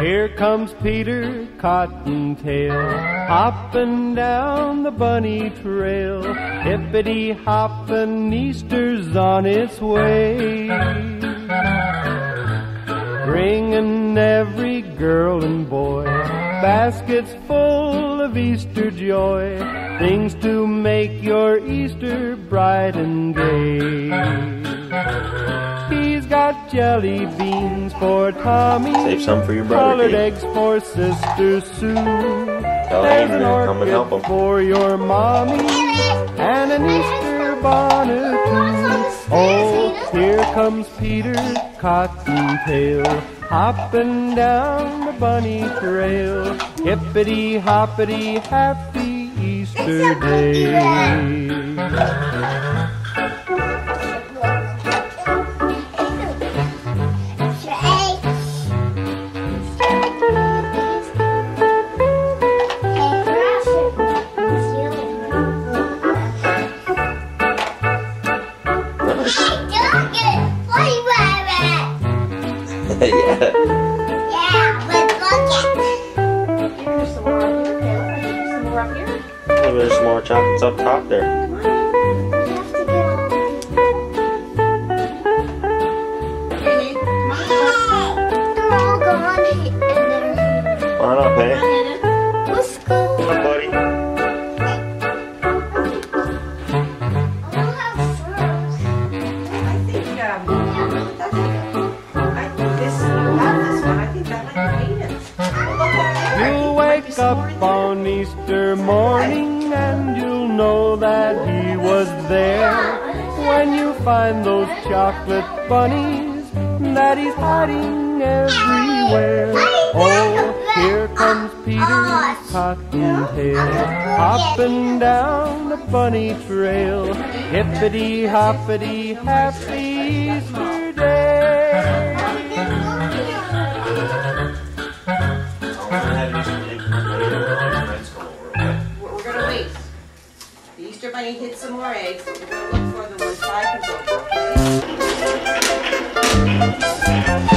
Here comes Peter Cottontail, hopping down the bunny trail. Hippity-hoppin', Easter's on its way, bringing every girl and boy baskets full of Easter joy, things to make your Easter bright and gay. He's got jelly beans for Tommy, save some for your brother, colored Kate. eggs for Sister Sue. Tell There's Andrew an to come and help orchid him. for your mommy, and an Easter bonnet too. Oh, here comes Peter Cottontail, hopping down the bunny trail. Hippity-hoppity, happy Easter day. Yeah. Yeah, but look at. Here's some more up here. Okay, here's some more up here. Maybe there's some more chocolates up top there. You have to get all. They're all gone. And they're. Come on up, hey. Let's go. Come on, buddy. I'll have furs. I think this you have this one. I think that might be it. You'll wake up on Easter morning and you'll know that he was there when you find those chocolate bunnies that he's hiding everywhere. Oh, here comes Peter Cottontail, hopping down the bunny trail. Hippity-hoppity, happy Easter day. We're gonna wait. The Easter Bunny hid some more eggs. We're gonna look for them when 5 is over. Okay?